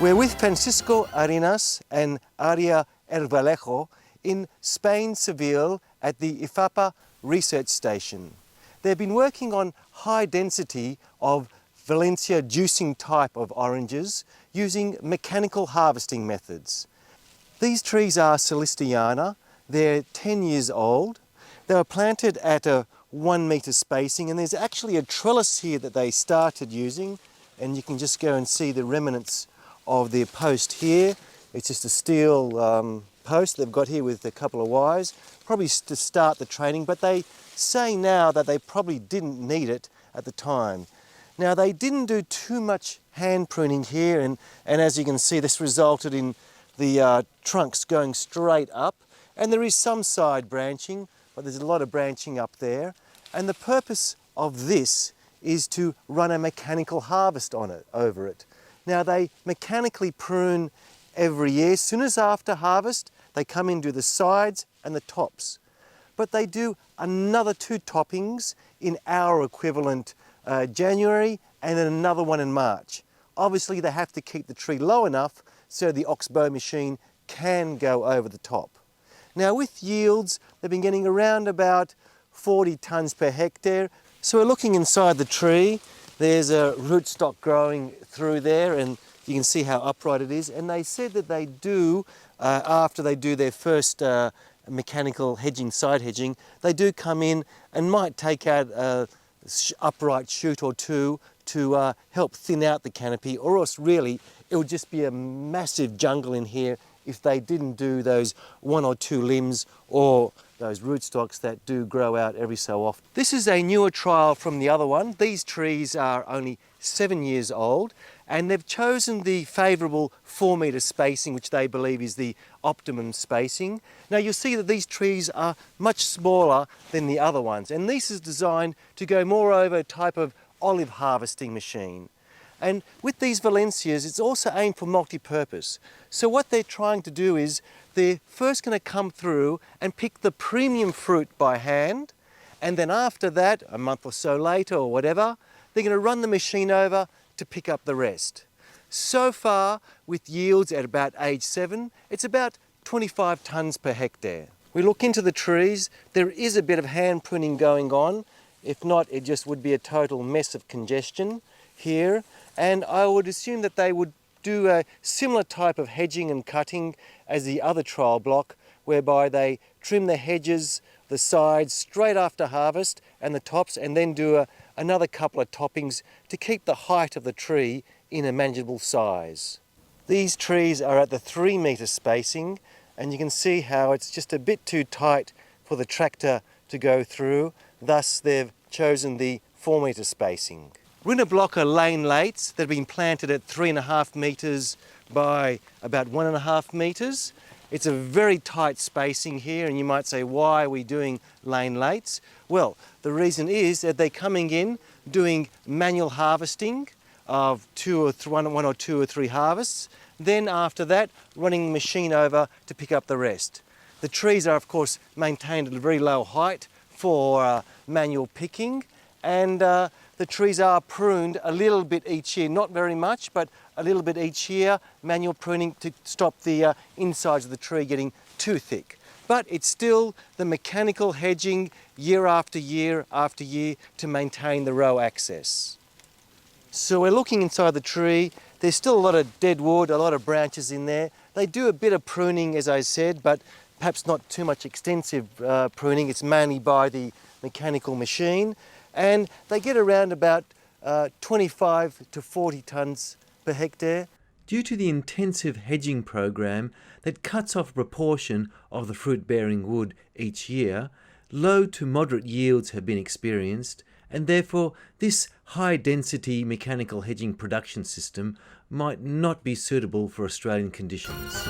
We're with Francisco Arenas and Aria Hervalejo in Spain, Seville, at the IFAPA research station. They've been working on high density of Valencia juicing type of oranges using mechanical harvesting methods. These trees are Solisteiana. They're 10 years old. They were planted at a 1 metre spacing, and there's actually a trellis here that they started using, and you can just go and see the remnants of their post here. It's just a steel post they've got here with a couple of wires, probably to start the training, but they say now that they probably didn't need it at the time. Now, they didn't do too much hand pruning here, and as you can see, this resulted in the trunks going straight up, and there is some side branching, but there's a lot of branching up there. And the purpose of this is to run a mechanical harvest on it, over it. Now, they mechanically prune every year. As soon as after harvest, they come in, do the sides and the tops. But they do another 2 toppings in our equivalent January, and then another one in March. Obviously, they have to keep the tree low enough so the oxbow machine can go over the top. Now, with yields, they've been getting around about 40 tonnes per hectare. So we're looking inside the tree. There's a rootstock growing through there, and you can see how upright it is. And they said that they do, after they do their first mechanical hedging, side hedging, they do come in and might take out a upright shoot or 2 to help thin out the canopy, or else really it would just be a massive jungle in here if they didn't do those 1 or 2 limbs or those rootstocks that do grow out every so often. This is a newer trial from the other one. These trees are only 7 years old, and they've chosen the favourable 4 metre spacing, which they believe is the optimum spacing. Now, you'll see that these trees are much smaller than the other ones, and this is designed to go more over a type of olive harvesting machine. And with these Valencias, it's also aimed for multi-purpose. So what they're trying to do is they're first going to come through and pick the premium fruit by hand, and then after that, a month or so later or whatever, they're going to run the machine over to pick up the rest. So far, with yields at about age 7, it's about 25 tonnes per hectare. We look into the trees, there is a bit of hand pruning going on. If not, it just would be a total mess of congestion here. And I would assume that they would do a similar type of hedging and cutting as the other trial block, whereby they trim the hedges, the sides straight after harvest and the tops, and then do another couple of toppings to keep the height of the tree in a manageable size. These trees are at the 3 metre spacing, and you can see how it's just a bit too tight for the tractor to go through. Thus, they've chosen the 4 metre spacing. Rinoblocker lane lates that have been planted at 3.5 metres by about 1.5 metres. It's a very tight spacing here, and you might say, why are we doing lane lates? Well, the reason is that they're coming in doing manual harvesting of 1 or 2 or 3 harvests. Then after that, running the machine over to pick up the rest. The trees are, of course, maintained at a very low height for manual picking, and the trees are pruned a little bit each year, not very much, but a little bit each year, manual pruning to stop the insides of the tree getting too thick. But it's still the mechanical hedging year after year after year to maintain the row access. So we're looking inside the tree. There's still a lot of dead wood, a lot of branches in there. They do a bit of pruning, as I said, but perhaps not too much extensive pruning. It's mainly by the mechanical machine. And they get around about 25 to 40 tonnes per hectare. Due to the intensive hedging program that cuts off a proportion of the fruit-bearing wood each year, low to moderate yields have been experienced, and therefore this high-density mechanical hedging production system might not be suitable for Australian conditions.